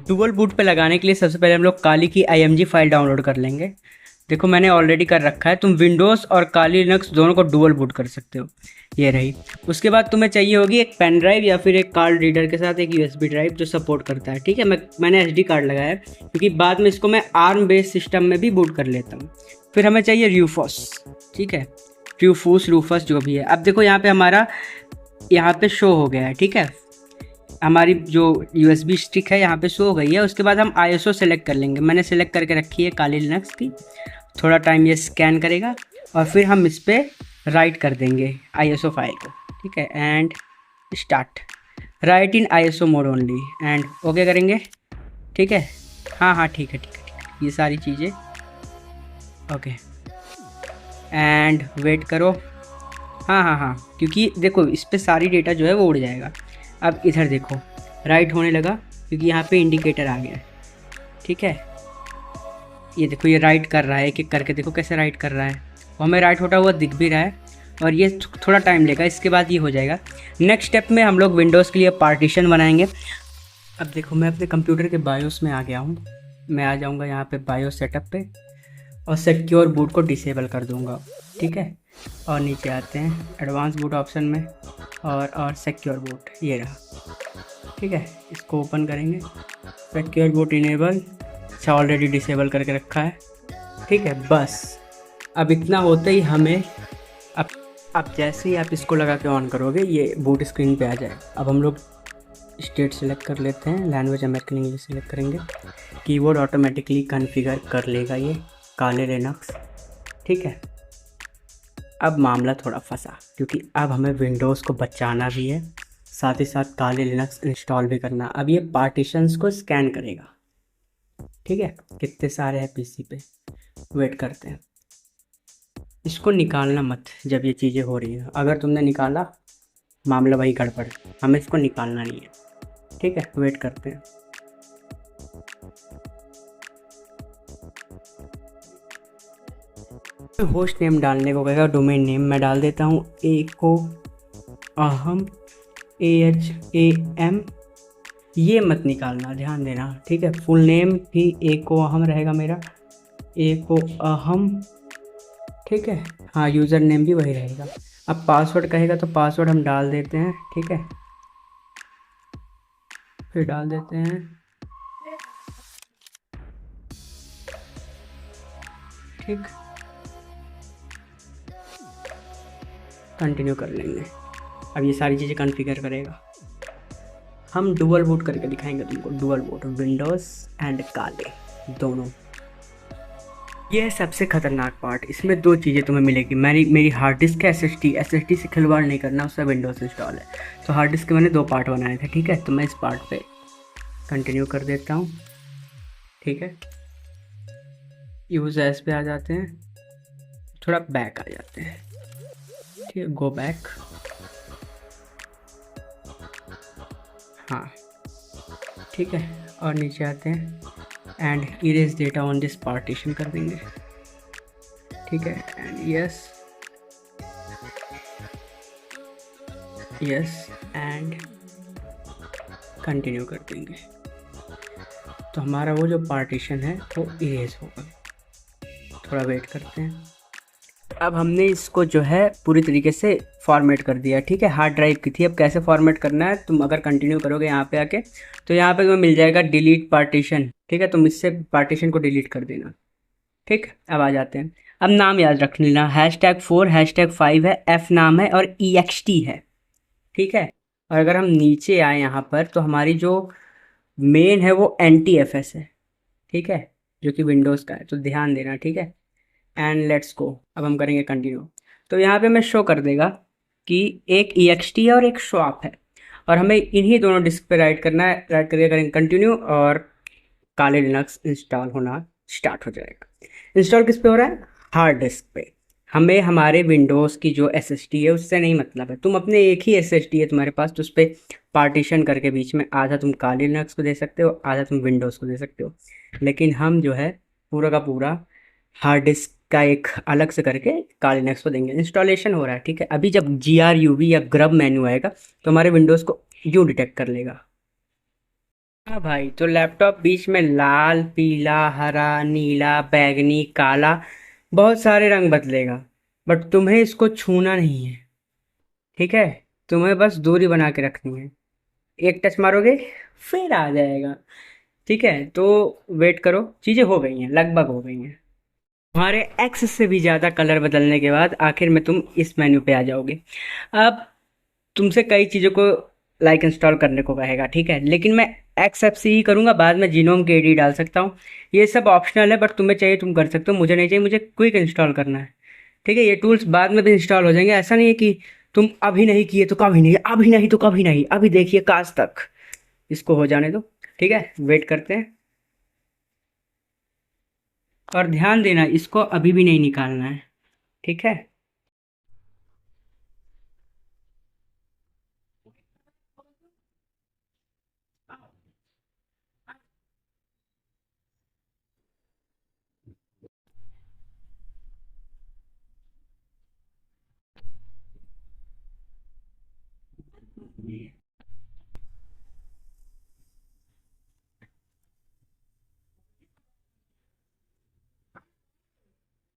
Dual boot पे लगाने के लिए सबसे पहले हम लोग काली की IMG फाइल डाउनलोड कर लेंगे। देखो मैंने ऑलरेडी कर रखा है। तुम विंडोज़ और काली लिनक्स दोनों को डुअल बूट कर सकते हो। ये रही। उसके बाद तुम्हें चाहिए होगी एक पेन ड्राइव या फिर एक कार्ड रीडर के साथ एक USB ड्राइव जो सपोर्ट करता है। ठीक है, मैंने SD कार्ड लगाया है क्योंकि बाद में इसको मैं ARM बेस्ड सिस्टम में भी बूट कर लेता हूँ। फिर हमें चाहिए रूफस। ठीक है, रूफस जो भी है। अब देखो यहाँ पे हमारा यहाँ पे शो हो गया है। ठीक है, हमारी जो USB स्टिक है यहाँ पे शो हो गई है। उसके बाद हम ISO सेलेक्ट कर लेंगे। मैंने सेलेक्ट करके रखी है काली लिनक्स की। थोड़ा टाइम ये स्कैन करेगा और फिर हम इस पर राइट कर देंगे ISO फाइल को। ठीक है, and start right in ISO mode only and okay करेंगे। ठीक है, हाँ ठीक है, ये सारी चीज़ें ओके एंड वेट करो। हाँ, क्योंकि देखो इस पर सारी डेटा जो है वो उड़ जाएगा। अब इधर देखो राइट होने लगा क्योंकि यहाँ पे इंडिकेटर आ गया है। ठीक है, ये देखो ये राइट कर रहा है, एक एक करके देखो कैसे राइट कर रहा है। वो हमें राइट होता हुआ दिख भी रहा है और ये थोड़ा टाइम लेगा। इसके बाद ये हो जाएगा। नेक्स्ट स्टेप में हम लोग विंडोज़ के लिए पार्टीशन बनाएंगे। अब देखो मैं अपने कंप्यूटर के बायोस में आ गया हूँ। मैं आ जाऊँगा यहाँ पे बायोस सेटअप पे और सिक्योर बूट को डिसेबल कर दूँगा। ठीक है, और नीचे आते हैं एडवांस बूट ऑप्शन में और सिक्योर बूट ये रहा। ठीक है, इसको ओपन करेंगे। सिक्योर बूट इनेबल, अच्छा ऑलरेडी डिसेबल करके रखा है। ठीक है, बस अब इतना होते ही हमें अब जैसे ही आप इसको लगा के ऑन करोगे ये बूट स्क्रीन पे आ जाए। अब हम लोग स्टेट सेलेक्ट कर लेते हैं, लैंग्वेज अमेरिकन इंग्लिश सेलेक्ट करेंगे। कीबोर्ड ऑटोमेटिकली कॉन्फ़िगर कर लेगा ये काले लिनक्स। ठीक है, अब मामला थोड़ा फंसा क्योंकि अब हमें विंडोज़ को बचाना भी है, साथ ही साथ काले लिनक्स इंस्टॉल भी करना। अब ये पार्टीशंस को स्कैन करेगा। ठीक है, कितने सारे हैं PC पे, वेट करते हैं। इसको निकालना मत जब ये चीज़ें हो रही हैं। अगर तुमने निकाला मामला वही गड़बड़, हमें इसको निकालना नहीं है। ठीक है, वेट करते हैं। होस्ट नेम डालने को कहेगा, डोमेन नेम मैं डाल देता हूँ एको अहम AHAM। ये मत निकालना, ध्यान देना। ठीक है, फुल नेम भी एको अहम रहेगा मेरा, एको अहम। ठीक है, हाँ यूज़र नेम भी वही रहेगा। अब पासवर्ड कहेगा तो पासवर्ड हम डाल देते हैं। ठीक है, फिर डाल देते हैं ठीक, कंटिन्यू कर लेंगे। अब ये सारी चीज़ें कॉन्फ़िगर करेगा। हम डुअल बूट करके दिखाएंगे तुमको, डुअल बूट विंडोज़ एंड काले दोनों। ये है सबसे ख़तरनाक पार्ट। इसमें दो चीज़ें तुम्हें मिलेगी। मेरी हार्ड डिस्क है SSD से खिलवाड़ नहीं करना, उससे विंडोज़ इंस्टॉल है। तो हार्ड डिस्क के मैंने दो पार्ट बनाए थे। ठीक है, तो मैं इस पार्ट पे कंटिन्यू कर देता हूँ। ठीक है, यूज़ एज पे आ जाते हैं, थोड़ा बैक आ जाते हैं। ठीक है, गो बैक। हाँ ठीक है, और नीचे आते हैं and erase data on this partition कर देंगे। ठीक है, एंड यस एंड कंटिन्यू कर देंगे। तो हमारा वो जो पार्टीशन है वो इरेज होगा। थोड़ा वेट करते हैं। अब हमने इसको जो है पूरी तरीके से फॉर्मेट कर दिया। ठीक है, हार्ड ड्राइव की थी। अब कैसे फॉर्मेट करना है, तुम अगर कंटिन्यू करोगे यहाँ पे आके तो यहाँ पे तुम्हें मिल जाएगा डिलीट पार्टीशन। ठीक है, तुम इससे पार्टीशन को डिलीट कर देना। ठीक, अब आ जाते हैं। अब नाम याद रख लेना, #4 #5 है, F नाम है और EXT है। ठीक है, और अगर हम नीचे आए यहाँ पर तो हमारी जो मेन है वो NTFS है। ठीक है, जो कि विंडोज़ का है, तो ध्यान देना। ठीक है, एंड लेट्स गो। अब हम करेंगे कंटिन्यू। तो यहाँ पे हमें शो कर देगा कि एक EXT है और एक स्वैप है और हमें इन्हीं दोनों डिस्क पे राइट करना है। राइट करके करेंगे कंटिन्यू और काले लिनक्स इंस्टॉल होना स्टार्ट हो जाएगा। इंस्टॉल किस पे हो रहा है, हार्ड डिस्क पे। हमें हमारे विंडोज़ की जो SSD है उससे नहीं मतलब है। तुम अपने एक ही SSD है तुम्हारे पास, तो उस पर पार्टीशन करके बीच में आधा तुम काले लिनक्स को दे सकते हो, आधा तुम विंडोज़ को दे सकते हो। लेकिन हम जो है पूरा का पूरा हार्ड डिस्क का एक अलग से करके काले लिनक्स को देंगे। इंस्टॉलेशन हो रहा है। ठीक है, अभी जब GRUB या ग्रब मेन्यू आएगा तो हमारे विंडोज़ को यूँ डिटेक्ट कर लेगा। हाँ भाई, तो लैपटॉप बीच में लाल, पीला, हरा, नीला, बैगनी, काला, बहुत सारे रंग बदलेगा। बट तुम्हें इसको छूना नहीं है। ठीक है, तुम्हें बस दूरी बना के रखनी है। एक टच मारोगे फिर आ जाएगा। ठीक है, तो वेट करो, चीजें हो गई हैं, लगभग हो गई हैं। तुम्हारे एक्स से भी ज़्यादा कलर बदलने के बाद आखिर में तुम इस मेन्यू पे आ जाओगे। अब तुमसे कई चीज़ों को लाइक इंस्टॉल करने को कहेगा, ठीक है, लेकिन मैं एक्स एफ सी ही करूँगा, बाद में जीनोम के डी डाल सकता हूँ। ये सब ऑप्शनल है, बट तुम्हें चाहिए तुम कर सकते हो, मुझे नहीं चाहिए, मुझे क्विक इंस्टॉल करना है। ठीक है, ये टूल्स बाद में भी इंस्टॉल हो जाएंगे, ऐसा नहीं है कि तुम अभी नहीं किए तो कभी नहीं, अभी नहीं तो कभी नहीं, अभी देखिए काश तक। इसको हो जाने दो। ठीक है, वेट करते हैं। और ध्यान देना, इसको अभी भी नहीं निकालना है। ठीक है।